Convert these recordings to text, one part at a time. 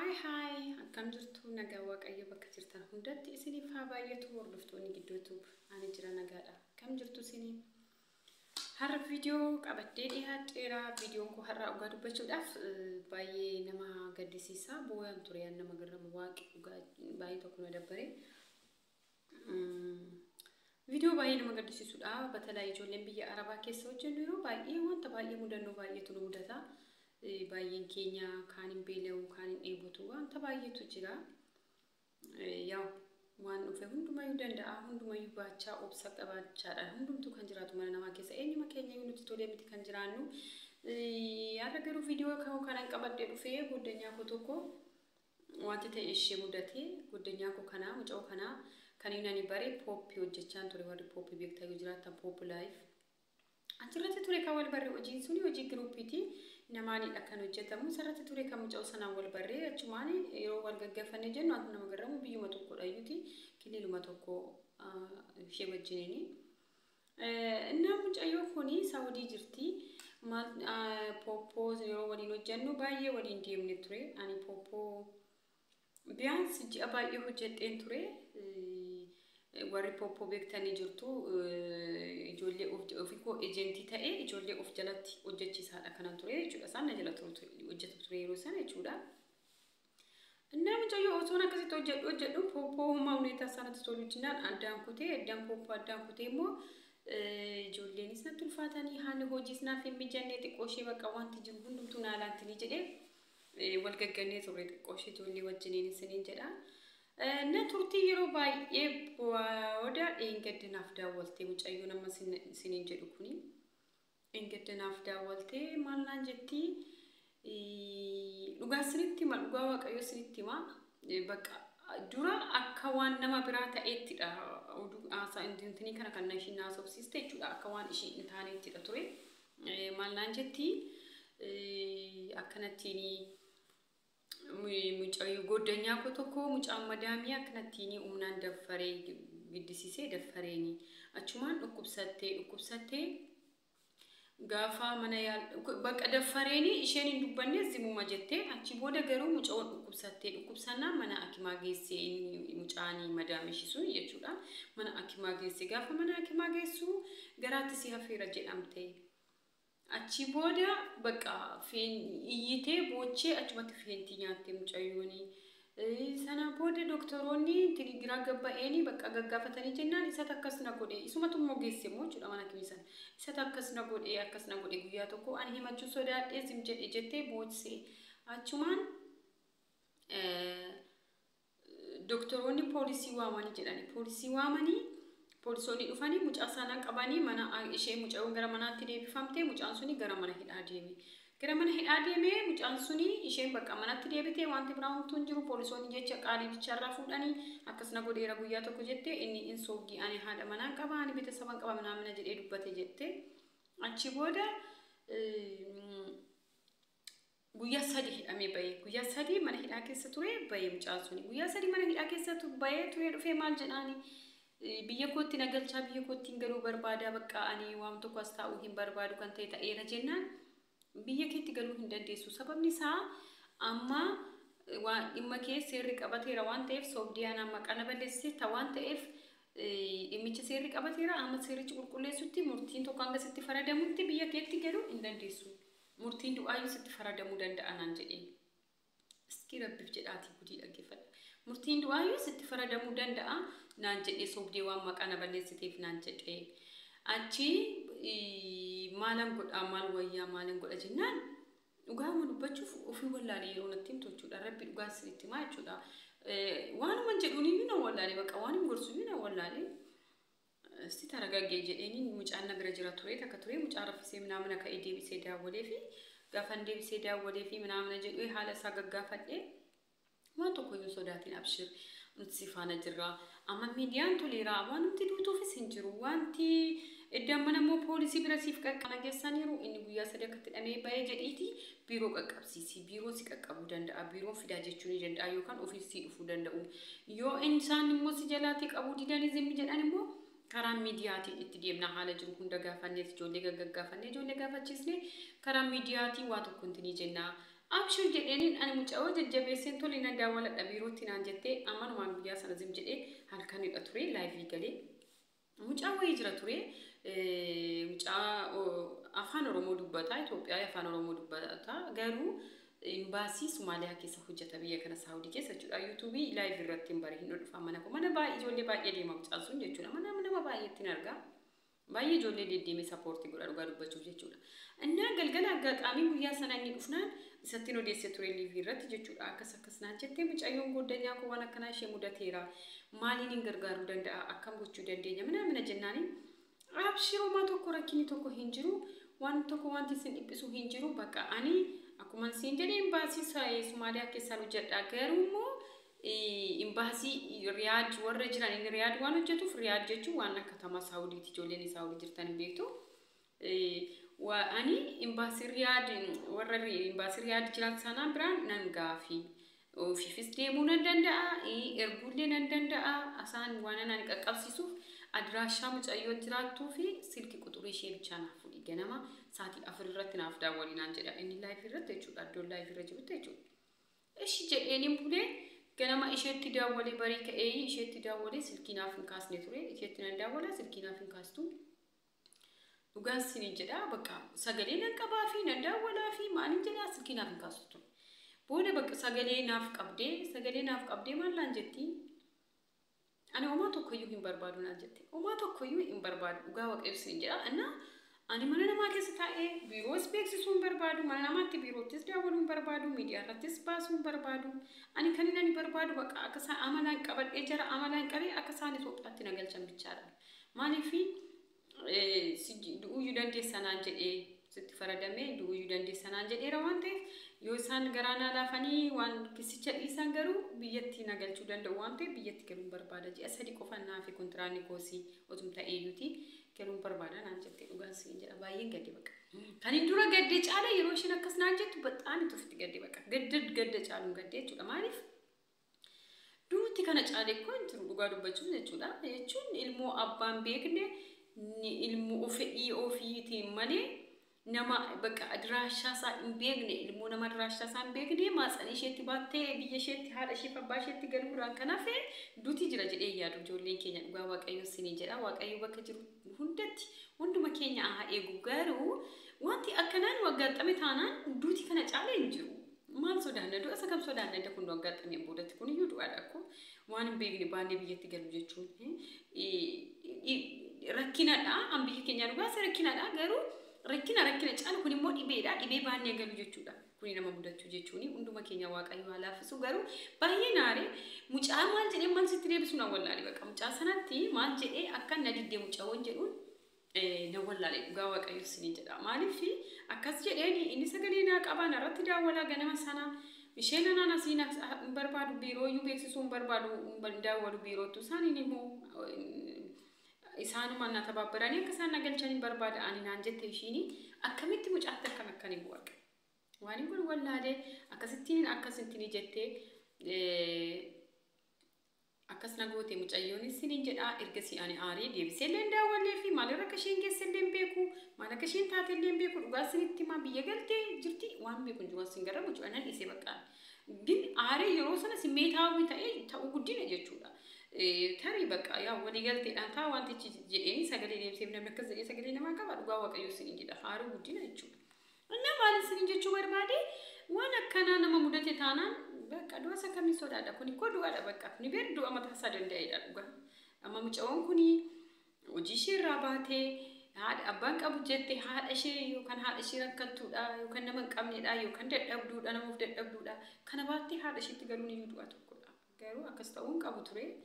هاي akkam jirtu nagaa waaqayyo bakka jirtan hundatti isiniif haa baay'atu hordoftoonni giddootu ani jira nagaadha akkam jirtu isini har'a viidiyoo qabadhee dhiyaadheera viidiyoon ko har'a dhugaa dubbachuudhaaf baay'ee nama gaddisiisa boo'aan ture nama garramu waaqi dhugaa baay'ee tokko na dabbare viidiyoo baay'ee nama gaddisiisudha batalaa ijoolleen biyya arabaa keessa hojjennu yeroo baay'ee wanta baay'ee mudannoo baay'eetu nu mudata baay'een keenya kaanin beela'u kaanin dheebotu wanta baay'eetu jira yaa waan dhufe hundumayyuu danda'a hundumayyuu baachaa obsa qabaachaadha hundumtu kan jiraatu mana namaa keessa eenyuma keenya nuti tolee miti kan jiraannu yaada garuu viidiyoo kanan qabadhee dhufee goddanyaa ko tokko wanti ta'e ishee mudate goddanyaa ko kana mucaa kana kan inni bare pooppii hojjechaan ture warri pooppii beektaa yoo jiraatan poop life achirratti ture kan wal barre hojiin suni hojii giruupiiti namaani akkan hojjetamu sarratti ture kan mucaa sanaan wal barre achumaani yeroo wal gaggafannee jennu akka nama garramu biyyuma tokko dhayyuti kililuma tokko ishee wajjiniini innaa mucayyoo kuni saawudii jirti poopoo yeroo waliin hojjennu baay'ee waliin deemne ture ani poopoo biyaansi ji'a baay'ee hojjedheen ture warri poopoo beektanii jirtu ijoollee ofiko ejenti ta'e ijoollee of jalatti hojjechiisaadha kanan ture jechuudha isaan na jala hojjetu ture yeroo sana jechuudha innaa mucayyoo osoo akkasitti hojjedhu poopoo humna huneetaa sanatti tolu jinaan addaan kutee immoo ijoolleenis natti ulfaatanii haalli hojiis naaf hin mijannee xiqqoo ishee bakka wanti jiru hundumtuu naalaantini jedhee wal gaggannee ture xiqqoo ishee ijoollee wajjiniin isiniin jedha na turtii yeroo baay'ee booda engaddinaaf daawwaltee mucayyoo nama isiniin jedhu kuni engaddinaaf daawwaltee maal naan jetti dhugaa isinitti ma dhugaa waaqayyo isinitti ma bakka dura akka waan nama biraa ta'eettidha asa intini kana kan ishiin naasofsiiste jechuudha akka waan ishiin hin taaneettidha ture maal naan jetti akkanattiini mucayyoo goddanyaa ko tokko mucaan madaamii akkanattiini umnaan daffaree giddisiisee daffareeni achumaan dhukkubsattee gaafa mana bakka daffareeni isheen hin dubbanne zimuma jettee achi booda garuu mucaan dhukkubsannaa mana akimaa geessee mucaanii madaamii sun jechuudha mana akimaa geessee gaafa mana akimaa geessu garaatti si hafeera jedhamte achi booda bakka iyyitee boochee achumatti feenti nyaatte mucayyooni sana booda doktoroonni tiligiraa gabba'eeni bakka gaggaafatanii jennaan isa takkas na godhe isumatu immoo geesse moo jechuudha mana kimisan isa takkas na godhe guyyaa tokko ani himachuu sodaadhee sim jedhe jettee boochse achumaan doktoroonni poolisii waamanii jedhani poolisoonni dhufanii mucaa sanaa qabanii mana ishee mucaan gara manaatti deebifamte mucaan suni gara mana hidhaa deeme mucaan suni isheen bakka manatti deebite wanti biraan tun jiru poolisoonni jecha qaalii bicharraa fuudhanii akkasna godheera guyyaa tokko jette inni insoogii ani haadha manaa qaba ani betesaban qaba mana jedhee dubbate jette achi booda guyyaa 3 hidhamee baye guyyaa 3 mana hidhaa keessa ture baye mucaan suni guyyaa 3 mana hidhaa keessa baye ture dhufee maal jedhaani biyya kootti nagalchaa biyya kootti galuu barbaada bakka ani waan tokko as taa'uu hin barbaadu kan ta'e ta'eera jennaan biyya keetti galuu hin dandeessu sababni isaa amma waan dhimma kee seerri qabateera waan ta'eef soobdiyaan amma qana balleessee ta waan ta'eef dhimmicha seerri qabateera amma seerrichi qulqulleessutti murtiin tokko hanga sitti faradamutti biyya keetti galuu hin dandeessu murtiin du'aayyuu sitti faradamuu danda'a naan jedhee iski rabbiif jedhaati gudii dhaggeeffadha murtiin du'aayyuu sitti faradamuu danda'a naan jedhee soobdee waan maqana balleessiteef naan jedhee achi maalan godhaa maal wayyaa maalan godha jennaan dhugaama dubbachuuf ofii wallaalee yeroo natti himtu jechuudha rabbi dhugaa isinitti himaa jechuudha waanuma jedhuun inni na wallaalee bakka waan hin gorsu inni na wallaalee isti taragaggee jedheeni mucaan na bira jira ture takka ture mucaan raffisee minaamina ka'ee deebisee daawwalee fi gaafan deebisee daawwalee fi minaamina jedhu haala isaa gaggaafadhee waan tokko yoo sodaatiin abshir nuti si faana jirra amma miidiyaan toleera waan nuti duutuufis hin jiru wanti iddaan mana immoo poolisii bira siif qaqqana geessaniiru inni guyyaa 3 akkatti hidhamee ba'ee jedhiiti biiroo qaqqabsiisi biiroo si qaqqabuu danda'a biiroo fidaa jechuu ni danda'a yookaan ofiisii dhufuu danda'u yoo isaan immoo si jalaatti qabuu didanii zimmi jedhan immoo karaa miidiyaatiin itti deemna haala jiru hunda gaafannee ijoollee gaggaafannee ijoollee gaafachiisne karaa miidiyaatiin waa tokko intini jenna أبشر جدين أنا متعود الجبهة تولي نداول الأبيروتي نانجتة أما نوع بيا سنة زم جدي هل كان الأطري لايف يقلي متعود يجرى تري متعود أفان رومو دبتة إثيوبيا أفان رومو دبتة قالوا إمباسي سوماليا كيس حجة بيا كنا سعودي كيس أجود يوتيوبي لايف الرتين بره هنود فمانا كمان باي جولي باي يدي ما بتأذون جتونا منا باي تنرجع باي جولي دي مي سبورتي قرار قارو بتشوف جتونا أنا قلقنا قد أمي بيا سنة نفنان ستينو دي ستوري ليفي رت جتونا كسنا جتة مش أيون قدنيا كوانا كنا شيء مدتيرا مالي نقرقارو دند أكم بتشو دندية منا جناني أبشروا ما تكو ركيني تكو هنجرو وان تكو وان تسين إبسو هنجرو بقى أني أكو من سينجري إمباسي ساي سوماليا كسانو جد أكيرومو إمباسي رياض ورجلان إن رياض وانو جتو في رياض جتو وانا كتما سعودي تجوليني سعودي جرتان بيتو وأني إمباسي رياض ورري إمباسي رياض جلان سانا بران ننغافي وفي فيستيمو ندندا إرجولي ندندا أسان وانا نانك أقبسيسوف أدراشا مش أيون جراتو في سلكي كتوري شيء بتشانا فودي جنما ساعتي أفررت نافدا ولينا نجدا إني لايف رت تجود أدول لايف رجع تجود إيش جاني مبلي جنما إيش تداولي بريك أي إيش تداولي سلكي نافن كاس نتوري إيش تنداولا سلكي نافن كاستو وقال سنين جدا بقى سجلينا كبافي نداولا في ما نجدا سلكي نافن كاستو بوده بقى سجلي نافق أبدي ما لانجتي أنا وما تكويو هم بربادو نانجتي وما تكويو هم بربادو وقاوك إبسين جدا أنا مننا ما كيستاء بيروس بيكسسون بربادو مننا ما تبيرو تسداولون بربادو ميديا رتسباسون بربادو أنا كاني ناني بربادو بقى أكسا أمالان قبل إجرا أمالان قبل أكساني توقعتنا قلشان بيتشارا مالي في دو يودان دي سنانجل ست فردامي دو يودان دي سنانجل روانتي يوسان غرانا لافني وان كسيچ إيسان غرو بيتي نقل شودان دوانتي بيتي كلون بربادا جي أسهلي كوفنا في كونتراني كوسي وزمتا إيوتي كلون بربادا نانجتي وغاسي إنجل أباين قدي بك كان يدورا قديش على يروشي نكس نانجت بطاني تفتي قدي بك قدش علون قديش ولا معرف دوتي كانت عليك كنت رغادو بچون جچودا يچون علمو أبان بيكني علمو أوفي تيماني نما بقى أدراشة سا إمبيغني المونا مدراشة سا إمبيغني ما سأني شيء تباتة بيجي شيء هذا شيء فباشة تقولوا رانكنا في دوتي جرا جري يا رجول لين كينيا بقى واق أيو سني جرا واق أيو بقى جرو هندو ما كينيا إيجو جارو وانتي أكنان وقت أمي ثانا دوتي كنا challenge مال سودان دو أسا كم سودان ده كون وقت أمي بودا تكون يودو أراكو وان بيغني باندي بيجي تقولوا جتشون ركينا دا أم بيجي كينيا ربع سركينا دا جارو ركينا جالو كوني مودي بيدا باني قالوا جتشودا كوني نما بودا تجتشوني وندو مكينيا واق أيوة لا فسو قالوا بايناري مش مال جدي مال ستري بس نقول لاري بقى مش سنتي مال جدي أكن ندي مش وانجرون نقول لاري بقى واق أيوة سنين جدا مالي في أكاس جدي إني سجلينا كأبانا رتدا ولا جنما سنة مشينا أنا نسينا بربادو بيرو يبيكسون بربادو بنداولو بيرو تساني نمو إسانو ما نتبابراني كسان نقل جاني برباد أنا نانجت تيشيني أكملت مش أكتر كمكاني بواك واني بقول والله ده أكاسنتيني جتة أكاسنا قوتي مش أيوني سنين جدا إركسي أنا آري دي بسلين دا ولا في مالي ركشين كسلين بيكو مالكشين تاتلين بيكو رقاسنتي ما بيجلتي جرتي وان بيكو جوا سنجرا مش أنا إيسي بكان جن آري يروسنا سميتها ويتاي تأوجدين أجتشودا تاري بقى يا ولي قلت أنت وانت تجيني سجلي لي بسيبنا مركز زي سجلي ما كبر وقاوك أيو سنين جدا خارج ودينا يجوا أنا مال سنين جوا بربادي وانا كان أنا ممدتي تانا بقى دواسا كمي سودا دا كوني كودو هذا بقى نبير دو أما تحسدن دايدا بقى أما مجاون كوني وجيشي راباتي هاد أبانك أبو جدي هاد أشي يوكان هاد أشي ركضتو دا يوكان نمن كامني دا يوكان دد أبدو دا نمو دد أبدو دا كان باتي هاد أشي تقولوني يدو أتوكل قالوا أكستاون كابو تري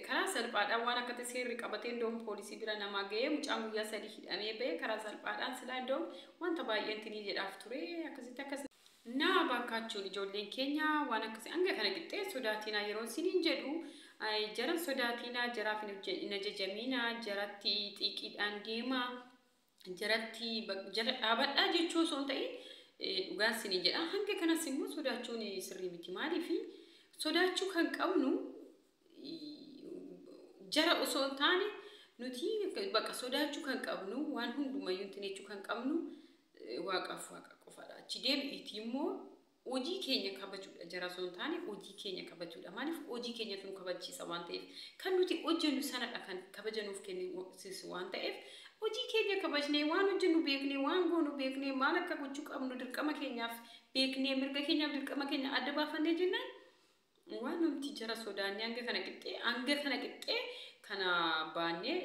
كرا سلبادا وانا كتسير رقابتين دوم بوليسي بلا نماغي مجامو يا سليحيد أمي بي كرا سلبادا سلا دوم وان تباين تني جد أفتوري أكسيتا كس نا باكاتشوني جولين كينيا وانا كسي أنجا كان جدتي سوداتينا يرون سنين جدو أي جرم سوداتينا جرافين نجا جمينا جراتي تيكيد أنديما جراتي جرات أبدا جيتشو سونتاي وغان سنين جد أنجا كان سمو سوداتشوني سري متماري في سوداتشو كان كونو جرا أصول تاني نتي بقى سوداتشو كان كابنو وان هم دوما ينتنيشو كان كابنو واقف فلا تديم إتيمو hojii keenya kabajuudha jara osoo hin taane hojii keenya kabajuudha. Maaliif hojii keenya tun kabachiisa waan ta'eef kan nuti hojjennu sanadha kan kabajanuuf kennisu waan ta'eef hojii keenya kabajnee waan hojjennu beeknee waan goonu beeknee maal akka gochuu qabnu dirqama keenyaaf beeknee mirga keenyaaf dirqama keenya adda baafannee jennaan waan nuti jara sodaannee hanga kana qixxee kana baannee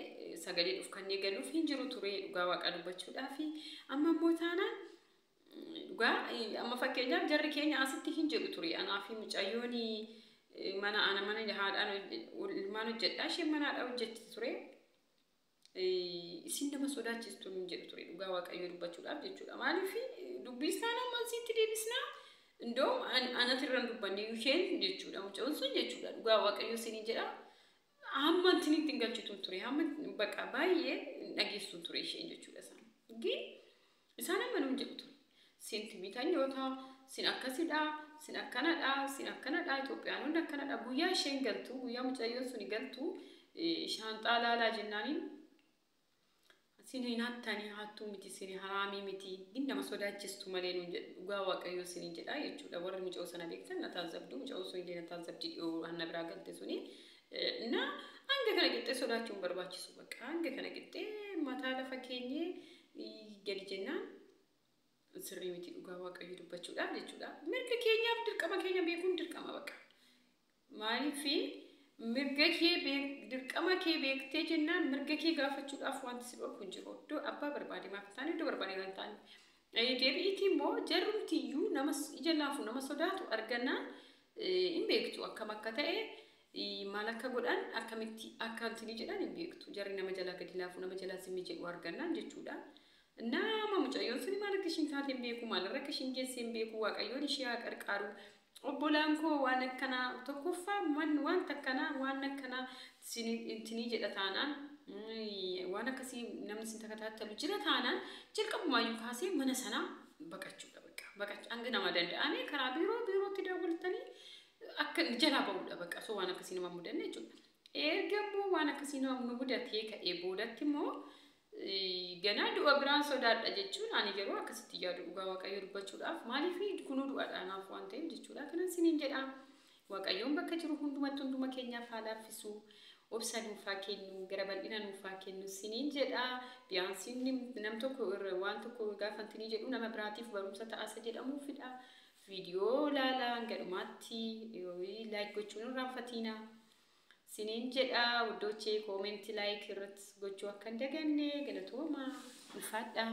sagalee dhuuf kannee galuuf hin jiru ture dhugaa waaqa dubbachuudhaa fi amma immoo taanaan dhugaa amma fakkeenyaaf jarri keenya asitti hin jedhu ture anaa fi mucayyoon mana haadhaan ilmaan hojjedhaa ishee manaadhaa hojjetti ture isin nama sodaachistu hin jedhu ture dhugaa waaqayyoo dubbachuudhaaf jechuudha. Maaliif dubbii isaan amma asitti deebisnaa indoom anatirran dubbanne isheen jechuudha mucayyoon sun jechuudha dhugaa waaqayyoo isin jedha amma intinitti hin galchitu ture amma baqa baay'ee dhageessu ture isheen jechuudha isaan. Gin isaan amma nu jedhu ture. Sinti bitanyota sin akkasidha sin akkanadha Itoophiyaanonni akkanadha guyyaa isheen galtu guyyaa mucayyoon sun galtu shaanxaa laalaa jennaaniin sin hinattanii hattuu miti sin haraamii miti gin nama sodaachistu malee nuun jedhu dhugaa waaqayyoo sin jedha jechuudha. Warri mucayyoo sana beektan na taasabdu mucayyoo sun illee na taasabdi dhiyoo hanna biraa galte suni na hanga kana qixxee sodaachuun barbaachisu bakka hanga kana qixxee mataa lafa keenyee gadi jennaan sirrii miti dhugaa waaqayyoo dubbachuudhaaf jechuudha. Mirga keenyaaf dirqama keenya beekuun dirqama bakka. Maaliif mirga kee dirqama kee beektee jennaan mirga kee gaafachuudhaaf wanti si dhorku hin jiru. Iddoo abbaa barbaade maaf taane iddoo barbaade kan taane. Deebi'iitii immoo jarrumtiyyuu nama ija laafu nama sodaatu argannaan hin beektu akkam akka ta'e maal akka godhan akkamitti akka antini jedhan hin beektu. Jarri nama jalaa gadi laafu nama jalaa simmi jedhu argannaan jechuudha. Nama mucayyoon suni maal akka ishiin taateen beeku maal irra akka ishiin geesseen beeku waaqayyoon ishee haa qarqaaru. Obbolaan koo waan akkanaa tokkoffaa wanta akkanaa waan akkanaa intini jedha taanaan waan akkasii namni sin takataattalu jira taanaan jalqabumaayyuu kaasee mana sanaa baqachuudha bakka. Baqachuu hanga nama danda'ame karaa biirootti daawwaltanii akka jalaa ba'uudha bakka. So waan akkasii nama mudanne jechuudha. Erga immoo waan akkasii nama mudatee ka'ee boodatti immoo ganaa du'a biraan sodaadha jechuun ani yeroo akkasitti yaadu dhugaa waaqayyoo dubbachuudhaaf maaliif kunuu du'aadhaanaaf waan ta'eef jechuudha. Kanan siniin jedha waaqayyoon bakka jiru hundumatti hunduma keenyaaf haa laaffisu obsa nuufaa kennu gara bal'ina nuufaa kennu siniin jedha. Biyaansiin nam tokko waan tokko gaafantinii jedhu nama biraatiif barumsa ta'asa jedhamuufidha. Viidiyoo laalaa gadhumaatti laayik gochuun irraanfatiina. Sinin jedha wuddochee koomenti laayik irratti gochuu akka hin daganne galatooma ulfaadha.